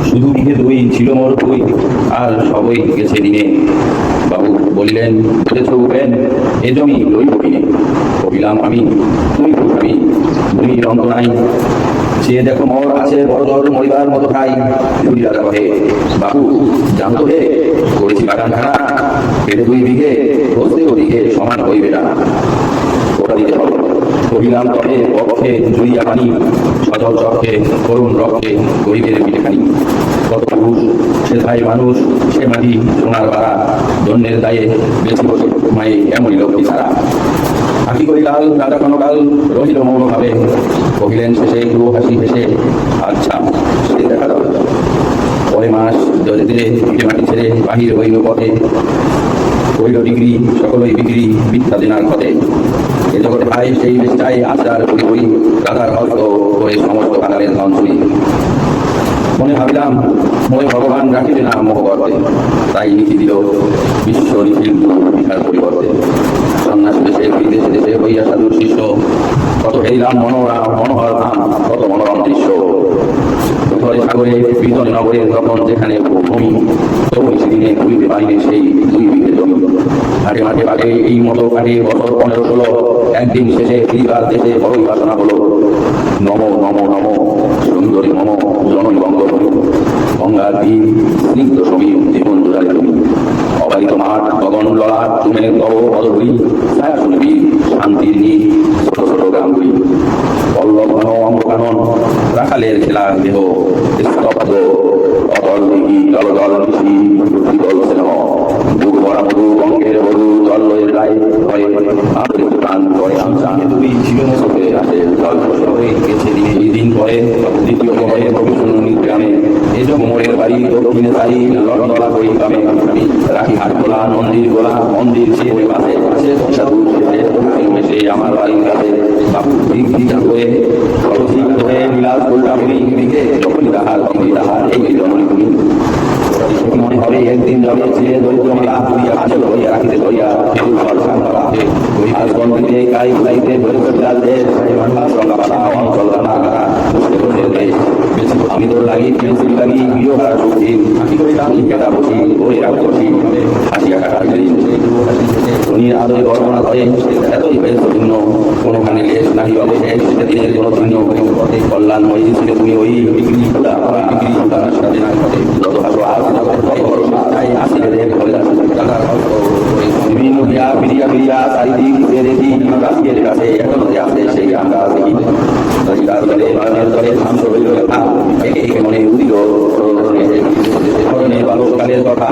শুধু বিঘে দুই ছিল মোর দুই, আর সবই গেছে দিনে। বাবু বলিলেন, বুঝেছ উপেন, এ জমি লইব কিনে। কহিলাম আমি, তুই আমি, জমির অন্ত নাই। সে দেখো মোর আছে বড় দর মরিবার মতো খাই। দুই দাদা কহে, বাবু জানতো হে, করেছি বাগান খানা, পেটে দুই বিঘে, বলতে ওদিকে সমান হইবে না, ওটা দিতে হবে। কহিলাম তবে পক্ষে জুড়িয়া পানি, সজল চক্ষে করুণ রক্ষে গরিবের পিঠেখানি। কত পুরুষ সে ভাই মানুষ, সে মাটি সোনার বাড়া, ধন্যের দায়ে বেশি বসে মায়ে এমনই লক্ষ্মী ছাড়া। হাসি করিলাল রাজা কনকাল রহিল মৌন ভাবে, কহিলেন শেষে একটু হাসি হেসে, আচ্ছা সে দেখা যাবে। পরে মাস ধীরে ধীরে পিঠে মাটি ছেড়ে বাহির হইল পথে, হইল ডিগ্রি সকলই বিক্রি মিথ্যা দিনার পথে। এ জগতে ভাই সেই চেষ্টায় আচার করি করি, রাধার অর্থ করে সমস্ত কাঙালের ধন চুরি। মনে ভাবিলাম মনে ভগবান রাখিবে না মোহ করতে, তাই নীতি দিল বিশ্ব নিখিল বিহার পরিবর্তে। সন্ন্যাস দেশে বিদেশে দেশে হইয়া সাধুর শিষ্য, কত হেরিলাম মনোহর ধাম, কত মনোরম দৃশ্য। উত্তরে সাগরে বিজন নগরে তখন যেখানে ভূমি, তবু সেদিনে ভুলিতে পারিনি সেই দুই বিঘে জমি। হাটে মাঠে বাটে এই মতো কাটে বছর 15-16, একদিন শেষে ফিরিবার দেশে বড়ই বাসনা হলো। নম নম নম সুন্দরী মম জননী বঙ্গভূমি, গঙ্গার তীর স্নিগ্ধ সমীর জীবন জোড়ালে তুমি। অবারিত মাঠ গগন ললাট তুমি তব পদধূলি, ছায়া শুনবি শান্তির নীল ছোট ছোট গ্রামগুলি। পল্লব ঘন অঙ্গকানন রাখালের খেলা দেহ, স্তব্ধ অতল দিঘি জল জল কৃষি শীতল স্নেহ। বুক ভরা মধু গঙ্গের মধু জল লয়ের গায়ে ভয়ে আমাদের প্রাণ করে আমসা দুই ছিল চোখে আসে জল হয়ে গেছে এই দিন পরে। দ্বিতীয় পরে প্রভূষণী গ্রামে এজ মোড়ের বাড়ি দক্ষিণে সারি লড়তলা করি গ্রামে। রাখি হাট গোলা মন্দির গোলা মন্দির সে পাশে পাশে সাধু সে আমার বাড়ির কাছে। বাবু দিক দিকা করে সরসিক হয়ে বিলাস গোল্টা বলি দিকে যখনই তাহার তখনই তাহার এই জননী তুমি। মনে হবে একদিন যাবে ছেলে দরিদ্র মেলা তুলিয়া আসল হইয়া রাখিতে ধরিয়া ফুল ফল সান্তা আজ বন্ধুতে গাই গুলাইতে ধরে ফেলাল দেশ রঙা পাতা অঞ্চল রানা দেশ। আমি তোর লাগি পেন্সিল লাগি গৃহ হারা সুখীন কেটা বসি ওই রাগ বসি হাসিয়া কাটা দিন। ধনির আদয় বর্ণনা করে এতই বেশ ভিন্ন, কোনোখানে লেশ নাহি অবশেষ দিনের কোনো চিহ্ন। কল্যাণময়ী ছিল তুমি ওই বিক্রি যত হাসো আজ বিভিন্ন বিয়া ফিরিয়া ফিরিয়া চারিদিক দেখি রাশিয়ার কাছে এখনো আছে সেই আমরা দেখি। মনে উদিল বালককালের কথা,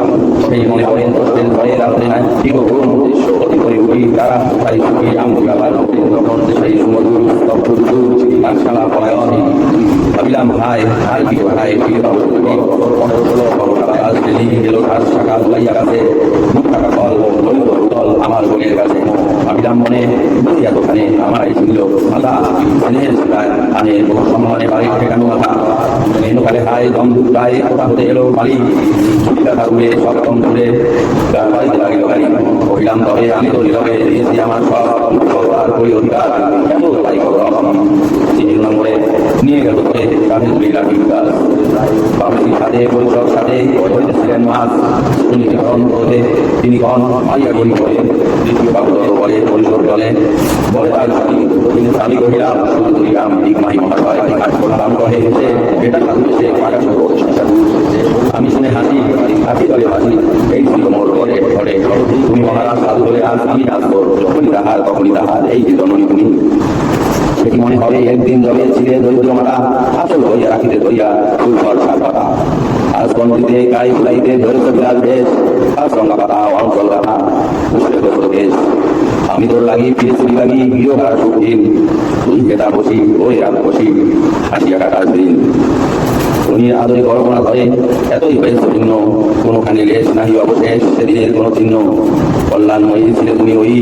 সেই মনে করেন ঘরে রাত্রে নাই ঠিক উদ্দেশ্য অতি করে উঠি তারা তাই সুখী আমরা তখন সেই সুমধুর পাঠশালা পলায়ন। ভাবিলাম হায় হায় কি হায় ফিরে পাবো 15-16 গেল তার শাখা লাইয়া কাছে টাকা ফল দল আমার বোনের কাছে। ভাবিলাম মনে এতখানে আমার এই ছিল মাথা আনে সম্মানে বাড়ি ঠেকানো মাথা। মেনুকালে হায় দম প্রায় কথা হতে এলো বাড়ি কথা উড়ে সপ্তম ধরে বাড়িতে লাগিল গাড়ি। কহিলাম তবে আমি তো নীরবে দিয়েছি আমার সব আর করি অধিকার এত তাই তিন নম্বরে নিয়ে গেল করে কাঁধে তুলি লাঠি গাছ। বাবুজির সাথে পরিষদ সাথে ছিলেন মাছ তিনি কন মাইয়া গড়ি করে দ্বিতীয় বাবু বলে পরিষদ বলে বলে তার তিনি স্বামী কহিলাম করিলাম ঠিক মাই মহাশয় করলাম কহে এসে এটা সাধু এসে আমি শুনে হাসি হাসি তলে হাসি এই ছিল মোর ঘরে ঘরে তুমি মহারাজ সাধু বলে আজ আমি আসবো যখনই তাহার তখনই তাহার এই যে জননী তুমি। সেটি মনে হবে একদিন যাবে ছিলে দরিদ্র মাতা আসল হইয়া রাখিতে ধরিয়া ফুল ফল সার পাতা। আজ বন্ধুতে গাই গুলাইতে ধরে বিরাজ দেশ আজ রঙা পাতা অঞ্চল রাখা দেশ। আমি তোর লাগি ফিরে লাগি গৃহ হারা সুখীন তুই কেটা বসি ওই রাত বসি হাসিয়া কাটার দিন। উনি আদরে গর্বনা ধরে এতই বেশ ভিন্ন, কোনোখানে লেশ নাহি অবশেষ সেদিনের কোনো চিহ্ন। কল্যাণময়ী ছিলে তুমি ওই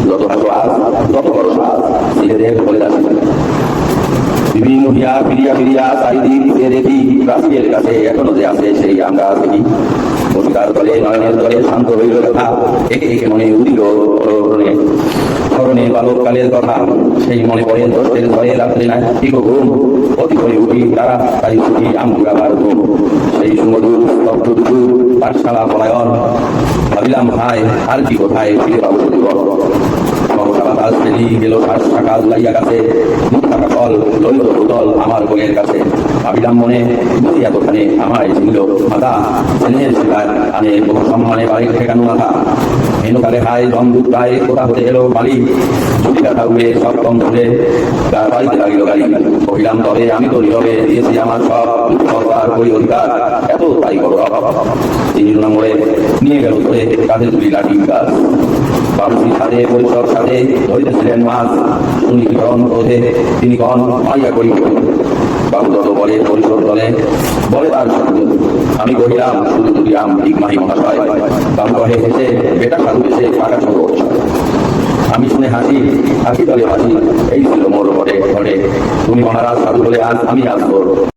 যত হাসো আজ তত বড় সাজ বলে যাচ্ছি। বিভিন্ন হিয়া ফিরিয়া ফিরিয়া চারিদিক দিয়ে দেখি রাশিয়ের কাছে এখনো যে আছে সেই আমরা দেখি মতিকার দলে নয়নের দলে শান্ত হইল কথা একে একে মনে উদিল স্মরণে বালককালের কথা সেই মনে পড়ে দোষের ঘরে রাত্রে না ঠিক ঘুম অতি করে উঠি তারা তাই ছুটি আমগুড়াবার ঘুম সেই সুমধুর স্তব্ধ দুপুর পাঠশালা পলায়ন ভাবিলাম হায় আর কি কোথায় ফিরে পাবো জীবন বাতাস ফেলি গেল শাখা লাইয়া কাছে মুখ থাকা ফল লইল উদল আমার বইয়ের কাছে ভাবিলাম মনে বুঝি এতখানে আমায় ছিল মাথা স্নেহের শিকার আনে বহু সম্মানে বাড়ির ঠেকানো মাথা হেনুকালে হায় বন্ধুক প্রায় কোথা হতে এলো বাড়ি ছুটি দেখা উড়ে সব কম ধরে তার বাড়িতে লাগিল গাড়ি কহিলাম তবে আমি তো নীরবে দিয়েছি আমার সব আর করি অধিকার এত তাই বড় তিনি মোড়ে নিয়ে গেল ধরে কাঁধে তুলি লাঠি গাছ বাবুজি সাথে পরিসর সাথে ধরিতেছিলেন মাছ শুনি বিতরণ ক্রোধে তিনি কন মাইয়া করি বাবু যত বলে পরিসর দলে বলে তার শত্রু আমি কহিলাম শুধু তুলিয়াম ঠিক মাহি মহাশয় বাবু কহে হেসে বেটা সাধু এসে ফাঁকা সঙ্গ আমি শুনে হাসি হাসি দলে হাসি এই ছিল মোর ঘরে ঘরে তুমি মহারাজ সাধু বলে আজ আমি আসবো